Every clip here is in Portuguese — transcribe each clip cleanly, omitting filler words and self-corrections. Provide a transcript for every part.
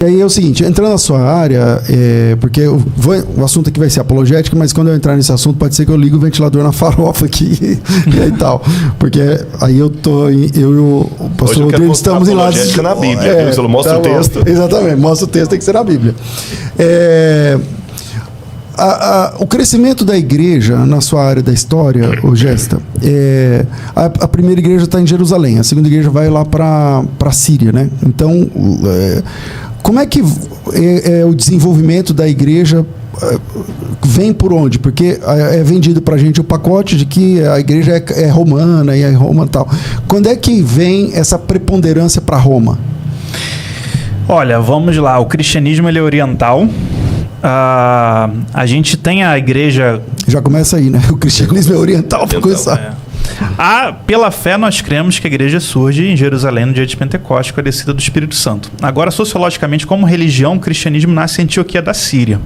E aí é o seguinte, entrando na sua área, porque o assunto aqui vai ser apologética, mas quando eu entrar nesse assunto pode ser que eu ligue o ventilador na farofa aqui e tal, porque aí eu e o pastor Rodrigo estamos em lados... na Bíblia, você mostra o texto. Exatamente, mostra o texto, tem que ser na Bíblia. O crescimento da igreja na sua área da história, Gesta, a primeira igreja está em Jerusalém, a segunda igreja vai lá para a Síria, né? Então, como é que o desenvolvimento da igreja vem por onde? Porque é vendido para a gente o pacote de que a igreja é romana e é Roma e tal. Quando é que vem essa preponderância para Roma? Olha, vamos lá. O cristianismo ele é oriental. A gente tem a igreja... Já começa aí, né? O cristianismo é oriental, para começar. Pela fé, nós cremos que a igreja surge em Jerusalém no dia de Pentecostes, com a descida do Espírito Santo. Agora, sociologicamente, como religião, o cristianismo nasce em Antioquia da Síria.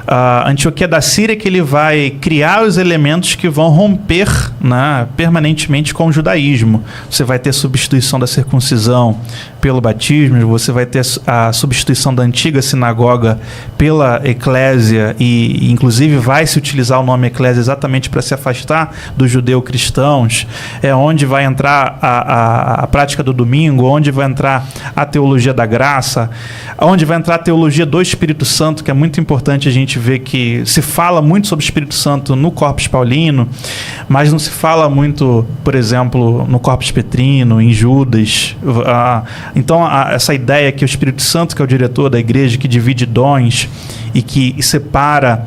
A Antioquia da Síria é que ele vai criar os elementos que vão romper, né, permanentemente com o judaísmo. Você vai ter substituição da circuncisão pelo batismo, você vai ter a substituição da antiga sinagoga pela eclésia e inclusive vai se utilizar o nome eclésia exatamente para se afastar dos judeu-cristãos. É onde vai entrar a prática do domingo, onde vai entrar a teologia da graça, onde vai entrar a teologia do Espírito Santo, que é muito importante a gente ver que se fala muito sobre o Espírito Santo no Corpus Paulino, mas não se fala muito, por exemplo, no Corpus Petrino, em Judas. Então, essa ideia que o Espírito Santo, que é o diretor da igreja, que divide dons e que separa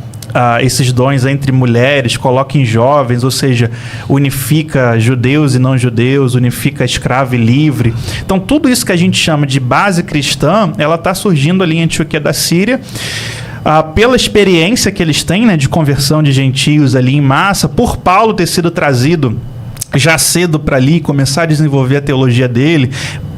esses dons entre mulheres, coloca em jovens, ou seja, unifica judeus e não judeus, unifica escravo e livre. Então, tudo isso que a gente chama de base cristã, ela está surgindo ali em Antioquia da Síria, pela experiência que eles têm, né, de conversão de gentios ali em massa, por Paulo ter sido trazido já cedo para ali, começar a desenvolver a teologia dele.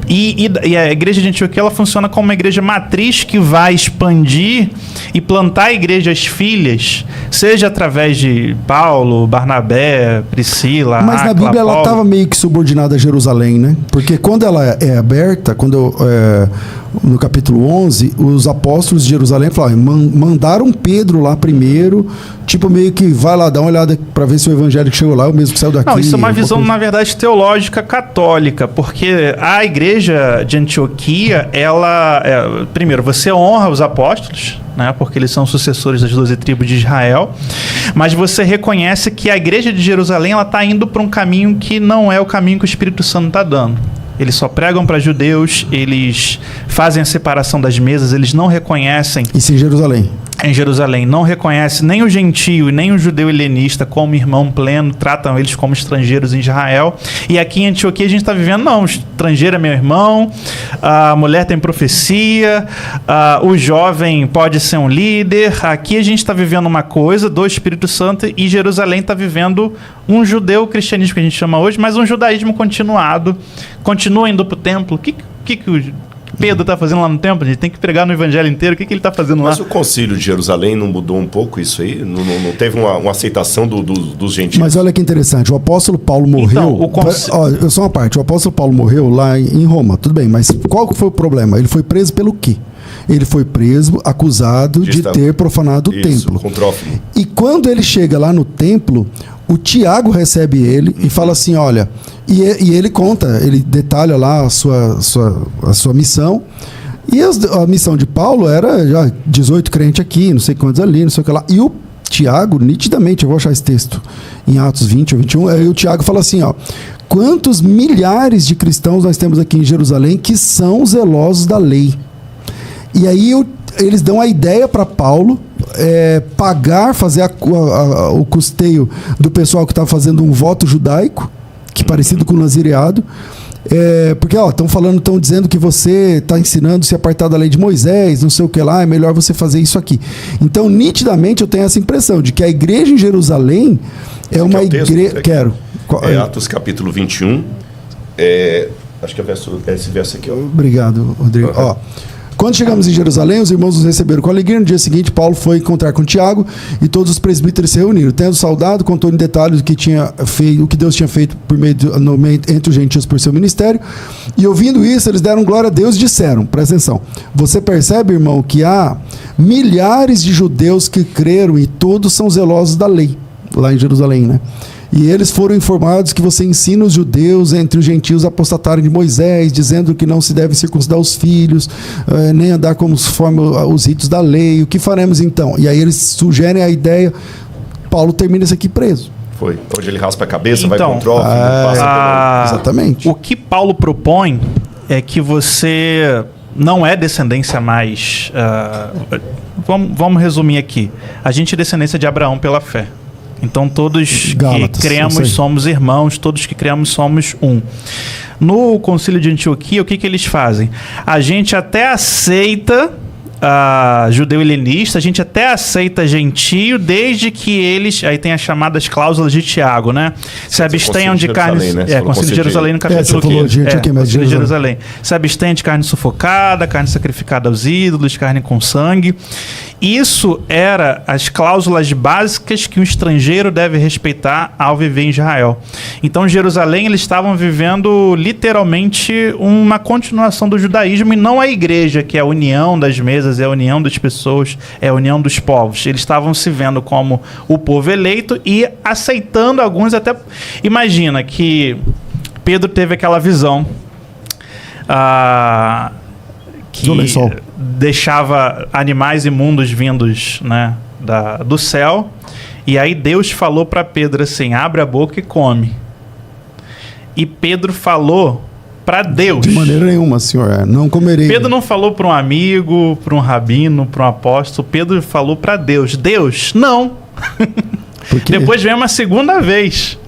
E a igreja de Antioquia ela funciona como uma igreja matriz que vai expandir e plantar igrejas filhas, seja através de Paulo, Barnabé, Priscila, mas na Bíblia Paulo. Ela estava meio que subordinada a Jerusalém, né? Porque quando ela é aberta, no capítulo 11, os apóstolos de Jerusalém falaram, mandaram Pedro lá primeiro, tipo meio que vai lá dar uma olhada para ver se o evangelho que chegou lá é o mesmo que saiu daqui. Não, isso é uma visão, na verdade, teológica católica, porque a igreja de Antioquia, primeiro, você honra os apóstolos, né, porque eles são sucessores das 12 tribos de Israel, mas você reconhece que a igreja de Jerusalém está indo para um caminho que não é o caminho que o Espírito Santo está dando. Eles só pregam para judeus, eles fazem a separação das mesas, eles não reconhecem... Isso em Jerusalém? Em Jerusalém. Não reconhece nem o gentio e nem o judeu helenista como irmão pleno, tratam eles como estrangeiros em Israel. E aqui em Antioquia a gente está vivendo, não, o estrangeiro é meu irmão, a mulher tem profecia, o jovem pode ser um líder. Aqui a gente está vivendo uma coisa do Espírito Santo e Jerusalém está vivendo um judeu-cristianismo que a gente chama hoje, mas um judaísmo continuado, continua indo para o templo. O que o Pedro está fazendo lá no templo? A gente tem que pregar no evangelho inteiro. O que ele está fazendo lá? Mas o concílio de Jerusalém não mudou um pouco isso aí? Não teve uma aceitação dos gentios? Mas olha que interessante, o apóstolo Paulo morreu... Então, só uma parte, o apóstolo Paulo morreu lá em Roma, tudo bem, mas qual foi o problema? Ele foi preso pelo quê? Ele foi preso, acusado de ter profanado o templo. E quando ele chega lá no templo, o Tiago recebe ele e fala assim, olha... E ele conta, ele detalha lá a sua missão. E a missão de Paulo era já 18 crentes aqui, não sei quantos ali, não sei o que lá. E o Tiago, nitidamente, eu vou achar esse texto em Atos 20 ou 21, aí o Tiago fala assim, ó, quantos milhares de cristãos nós temos aqui em Jerusalém que são zelosos da lei. E aí eles dão a ideia para Paulo pagar, fazer o custeio do pessoal que estava fazendo um voto judaico, que parecido com o nazireado, porque estão dizendo que você está ensinando se apartar da lei de Moisés, não sei o que lá, é melhor você fazer isso aqui. Então, nitidamente, eu tenho essa impressão de que a igreja em Jerusalém é uma igreja... Quero. Atos capítulo 21, acho que é esse verso aqui. Ó. Obrigado, Rodrigo. Quando chegamos em Jerusalém, os irmãos nos receberam com alegria. No dia seguinte, Paulo foi encontrar com Tiago e todos os presbíteros se reuniram. Tendo saudado, contou em detalhes o que Deus tinha feito entre os gentios por seu ministério. E ouvindo isso, eles deram glória a Deus e disseram, presta atenção, você percebe, irmão, que há milhares de judeus que creram e todos são zelosos da lei, lá em Jerusalém, né? E eles foram informados que você ensina os judeus entre os gentios a apostatarem de Moisés, dizendo que não se deve circuncidar os filhos, nem andar conforme os ritos da lei. O que faremos então? E aí eles sugerem a ideia, Paulo termina isso aqui preso. Foi. Hoje ele raspa a cabeça, então, vai contra o passa exatamente. O que Paulo propõe é que você não é descendência mais... vamos resumir aqui. A gente é descendência de Abraão pela fé. Então todos Gálatas, que cremos somos irmãos, todos que cremos somos um. No Concílio de Antioquia, o que eles fazem? A gente até aceita judeu helenista, a gente até aceita gentio, desde que eles... Aí tem as chamadas cláusulas de Tiago, né? Se abstenham de carne... Né? Concílio de Jerusalém no capítulo 15. Concílio de Jerusalém. Se abstenham de carne sufocada, carne sacrificada aos ídolos, carne com sangue. Isso era as cláusulas básicas que um estrangeiro deve respeitar ao viver em Israel. Então, em Jerusalém, eles estavam vivendo literalmente uma continuação do judaísmo e não a igreja, que é a união das mesas, é a união das pessoas, é a união dos povos. Eles estavam se vendo como o povo eleito e aceitando alguns até... Imagina que Pedro teve aquela visão que deixava animais imundos vindos, né, do céu, e aí Deus falou para Pedro assim, abre a boca e come. E Pedro falou para Deus. De maneira nenhuma, senhor, não comerei. Pedro não falou para um amigo, para um rabino, para um apóstolo, Pedro falou para Deus. Deus, não. Depois vem uma segunda vez.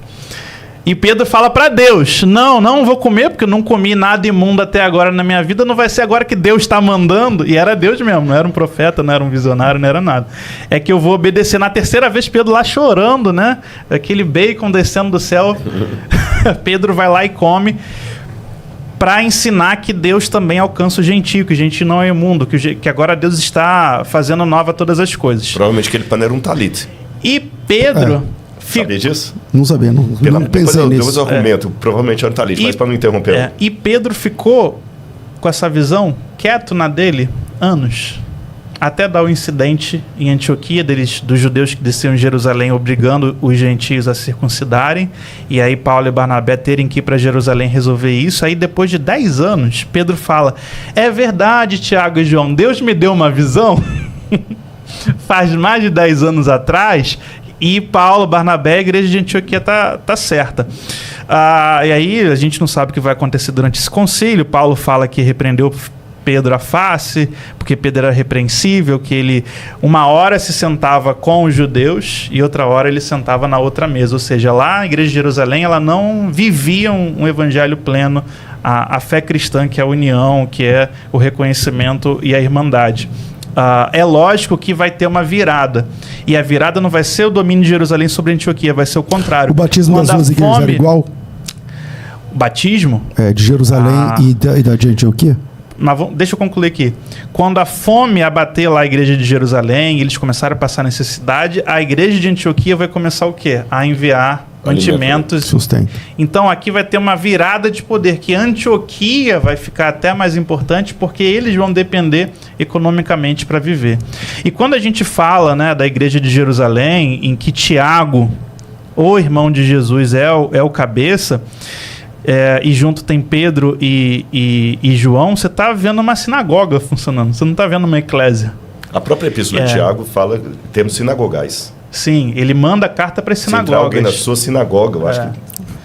E Pedro fala para Deus, não vou comer, porque eu não comi nada imundo até agora na minha vida, não vai ser agora que Deus está mandando. E era Deus mesmo, não era um profeta, não era um visionário, não era nada. É que eu vou obedecer. Na terceira vez, Pedro lá chorando, né? Aquele bacon descendo do céu. Pedro vai lá e come, para ensinar que Deus também alcança o gentio, que o gentio não é imundo, que agora Deus está fazendo nova todas as coisas. Provavelmente aquele pano era um talit. E Pedro... Sabia disso? Não sabia, não pensei nisso. Depois eu argumento, provavelmente era um talit, mas para não interromper. E Pedro ficou com essa visão, quieto na dele, anos. Até dar o incidente em Antioquia dos judeus que desceram em Jerusalém obrigando os gentios a circuncidarem. E aí Paulo e Barnabé terem que ir para Jerusalém resolver isso. Aí depois de 10 anos, Pedro fala, é verdade, Tiago e João, Deus me deu uma visão faz mais de 10 anos atrás... E Paulo, Barnabé, a igreja de Antioquia tá certa. E aí a gente não sabe o que vai acontecer durante esse concílio. Paulo fala que repreendeu Pedro à face, porque Pedro era repreensível, que ele uma hora se sentava com os judeus e outra hora ele sentava na outra mesa. Ou seja, lá na igreja de Jerusalém ela não vivia um evangelho pleno, a fé cristã, que é a união, que é o reconhecimento e a irmandade. É lógico que vai ter uma virada. E a virada não vai ser o domínio de Jerusalém sobre a Antioquia, vai ser o contrário. O batismo das duas igrejas era igual? O batismo? De Jerusalém e da de Antioquia? Mas deixa eu concluir aqui. Quando a fome abater lá a igreja de Jerusalém, eles começaram a passar necessidade, a igreja de Antioquia vai começar o quê? A enviar mantimentos. Sustento. Então aqui vai ter uma virada de poder, que Antioquia vai ficar até mais importante, porque eles vão depender economicamente para viver. E quando a gente fala, né, da igreja de Jerusalém, em que Tiago, o irmão de Jesus, é o cabeça, e junto tem Pedro e João, você está vendo uma sinagoga funcionando, você não está vendo uma eclésia. A própria epístola de Tiago fala termos sinagogais. Sim, ele manda carta para as sinagogas. Se entrar alguém na sua sinagoga, eu acho que...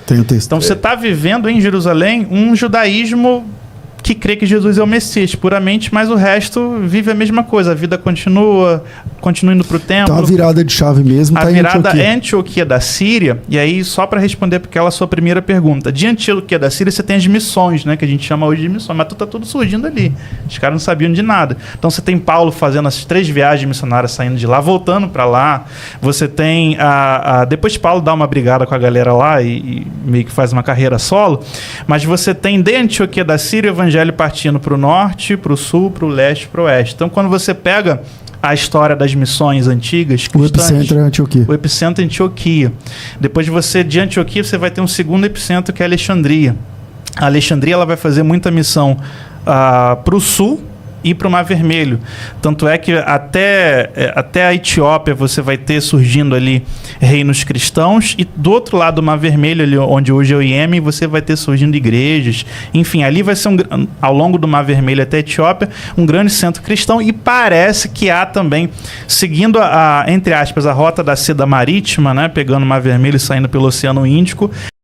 Tem um texto. Então você está vivendo em Jerusalém um judaísmo que crê que Jesus é o Messias puramente, mas o resto vive a mesma coisa. A vida continua indo para o templo. Então a virada de chave mesmo está em Antioquia. A virada é Antioquia da Síria. E aí, só para responder para aquela sua primeira pergunta. De Antioquia da Síria você tem as missões, né, que a gente chama hoje de missões, mas tá tudo surgindo ali. Os caras não sabiam de nada. Então você tem Paulo fazendo as 3 viagens missionárias, saindo de lá, voltando para lá. Você tem depois Paulo dá uma brigada com a galera lá e meio que faz uma carreira solo. Mas você tem de Antioquia da Síria o evangelho evangelho partindo para o norte, para o sul, para o leste, para o oeste. Então, quando você pega a história das missões antigas cristãs, o epicentro é Antioquia. O epicentro é Antioquia. Depois de Antioquia, você vai ter um segundo epicentro, que é Alexandria. A Alexandria ela vai fazer muita missão para o sul e para o Mar Vermelho. Tanto é que até a Etiópia você vai ter surgindo ali reinos cristãos, e do outro lado do Mar Vermelho, ali onde hoje é o Iêmen, você vai ter surgindo igrejas. Enfim, ali vai ser, ao longo do Mar Vermelho até a Etiópia, um grande centro cristão, e parece que há também, seguindo entre aspas, a rota da seda marítima, né, pegando o Mar Vermelho e saindo pelo Oceano Índico,